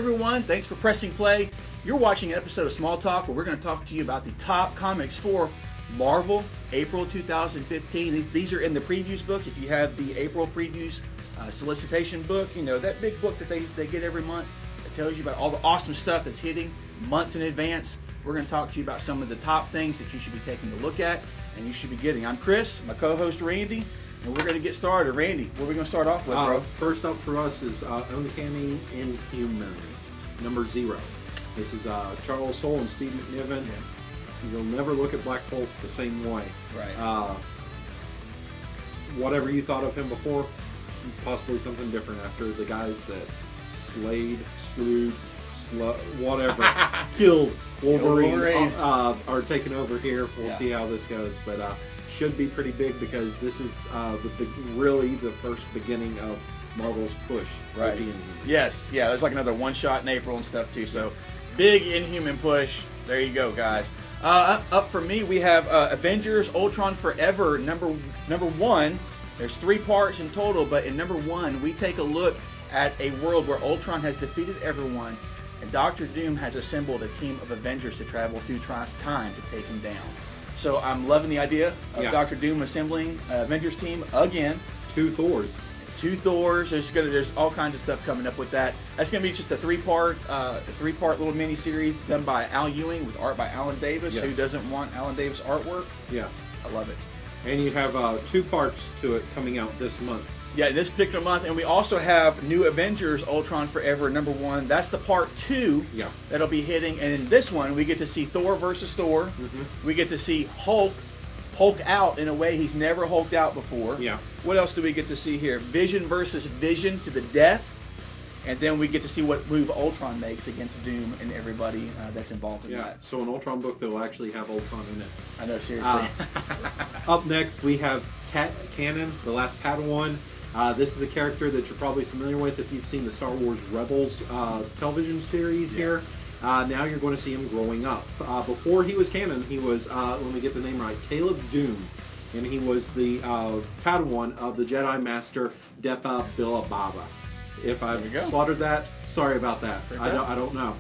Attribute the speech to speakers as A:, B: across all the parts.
A: everyone. Thanks for pressing play. You're watching an episode of Small Talk where we're going to talk to you about the top comics for Marvel, April 2015. These are in the previews book. If you have the April previews solicitation book, you know, that big book that they get every month that tells you about all the awesome stuff that's hitting months in advance. We're going to talk to you about some of the top things that you should be taking a look at and you should be getting. I'm Chris, my co-host Randy, and we're going to get started. Randy, what are we going to start off with, bro?
B: First up for us is Uncanny Inhumans, number 0. This is Charles Soule and Steve McNiven. Yeah. You'll never look at Black Bolt the same way.
A: Right.
B: Whatever you thought of him before, possibly something different after the guys that slayed, slewed, whatever, killed Wolverine are taking over here. We'll see how this goes, but should be pretty big because this is really the first beginning of Marvel's push.
A: Right. Yes. Yeah. There's like another one shot in April and stuff too. So big Inhuman push. There you go, guys. Up for me, we have Avengers: Ultron Forever number 1. There's 3 parts in total, but in number 1, we take a look at a world where Ultron has defeated everyone, and Doctor Doom has assembled a team of Avengers to travel through time to take him down. So I'm loving the idea of Doctor Doom assembling an Avengers team again.
B: 2 Thors.
A: 2 Thors. There's all kinds of stuff coming up with that. That's gonna be just a 3-part little mini series done by Al Ewing with art by Alan Davis. Who doesn't want Alan Davis artwork?
B: Yeah,
A: I love it.
B: And you have 2 parts to it coming out this month.
A: Yeah, this particular month, and we also have New Avengers: Ultron Forever number 1. That's the part 2 that'll be hitting. And in this one, we get to see Thor versus Thor. We get to see Hulk out in a way he's never hulked out before.
B: Yeah.
A: What else do we get to see here? Vision versus Vision to the death. And then we get to see what move Ultron makes against Doom and everybody that's involved in that.
B: So an Ultron book that will actually have Ultron in it.
A: I know, seriously.
B: Up next, we have Kanan, the Last Padawan. This is a character that you're probably familiar with if you've seen the Star Wars Rebels television series here. Now you're going to see him growing up. Before he was Kanan, he was, let me get the name right, Caleb Doom. And he was the Padawan of the Jedi Master Depa Billababa. If I've slaughtered that, sorry about that. I don't know.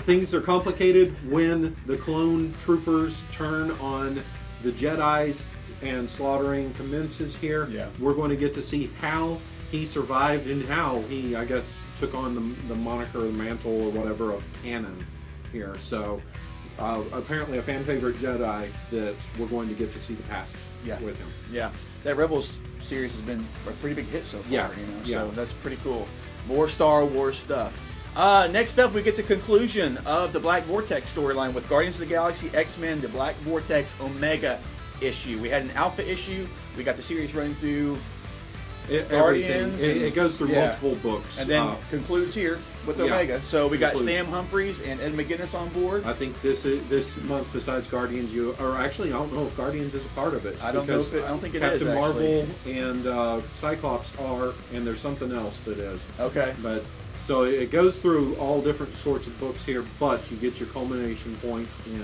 B: Things are complicated when the clone troopers turn on the Jedis and slaughtering commences here. We're going to get to see how he survived and how he, I guess, took on the moniker, the mantle, or whatever of canon here. So apparently a fan favorite Jedi that we're going to get to see the past with him.
A: Yeah, that Rebels series has been a pretty big hit so far. So that's pretty cool. More Star Wars stuff. Next up, we get the conclusion of the Black Vortex storyline with Guardians of the Galaxy, X-Men, the Black Vortex Omega issue. We had an Alpha issue. We got the series running through Guardians.
B: It goes through multiple books.
A: And then concludes here with Omega. So we got Sam Humphries and Ed McGuinness on board.
B: I think this month, besides Guardians, or actually, I don't know if Guardians is a part of it.
A: I don't know if I don't think it is.
B: Captain Marvel and Cyclops are, and there's something else that is.
A: Okay.
B: But so it goes through all different sorts of books here, but you get your culmination point in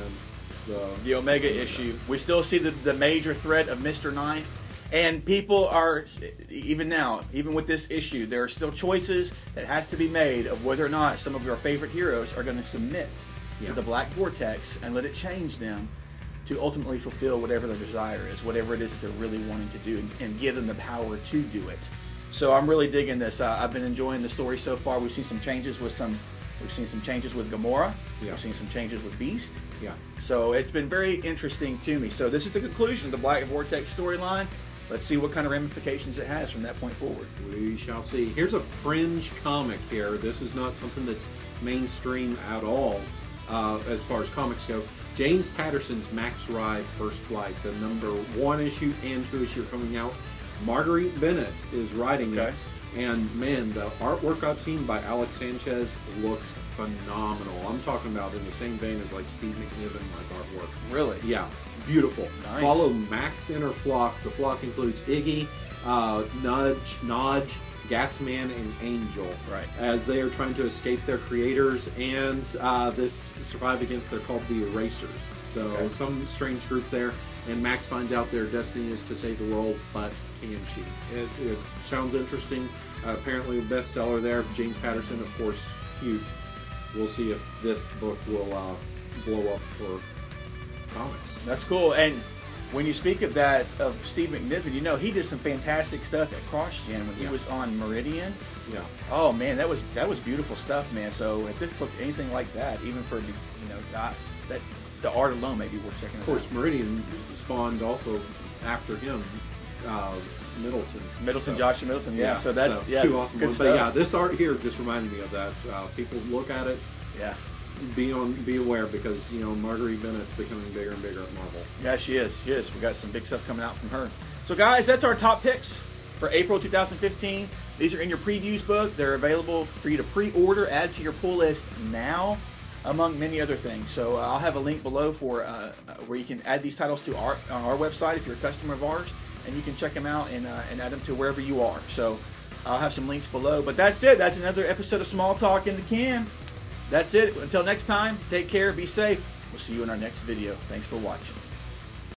B: the
A: Omega issue. We still see the major threat of Mr. Knife. And people are, even now, even with this issue, there are still choices that have to be made of whether or not some of your favorite heroes are going to submit to the Black Vortex and let it change them to ultimately fulfill whatever their desire is, whatever it is that they're really wanting to do, and give them the power to do it. So I'm really digging this. I've been enjoying the story so far. We've seen some changes with Gamora. We've seen some changes with Beast. So it's been very interesting to me. So this is the conclusion of the Black Vortex storyline. Let's see what kind of ramifications it has from that point forward.
B: We shall see. Here's a fringe comic here. This is not something that's mainstream at all as far as comics go. James Patterson's Max Ride First Flight, the number 1 issue and 2 issue coming out. Marguerite Bennett is writing it. And man, the artwork I've seen by Alex Sanchez looks phenomenal. I'm talking about in the same vein as like Steve McNiven like artwork.
A: Really?
B: Yeah, beautiful.
A: Nice.
B: Follow Max and her flock. The flock includes Iggy, Nodge, Gasman, and Angel.
A: Right.
B: As they are trying to escape their creators and survive against, they're called the Erasers. So some strange group there. And Max finds out their destiny is to save the world, but can she? It sounds interesting. Apparently a bestseller there. James Patterson, of course, huge we'll see if this book will blow up for comics.
A: That's cool. And when you speak of that, of Steve McNiven, you know, he did some fantastic stuff at CrossGen when he was on Meridian.
B: Yeah.
A: Oh man, that was beautiful stuff, man. So if this looked anything like that, even for that the art alone, maybe worth checking out.
B: Of course, Meridian spawned also after him, Middleton.
A: Joshua Middleton. Yeah. So that's
B: two awesome
A: good
B: ones.
A: stuff.
B: But yeah, this art here just reminded me of that. People look at it.
A: Yeah.
B: Be aware, because Marguerite Bennett's becoming bigger and bigger at Marvel.
A: Yeah, she is. She is. We got some big stuff coming out from her. So guys, that's our top picks for April 2015. These are in your previews book. They're available for you to pre-order, add to your pull list now, among many other things. So I'll have a link below for where you can add these titles to on our website if you're a customer of ours, and you can check them out and add them to wherever you are. So I'll have some links below. But that's it. That's another episode of Small Talk in the Can. That's it. Until next time, take care, be safe. We'll see you in our next video. Thanks for watching.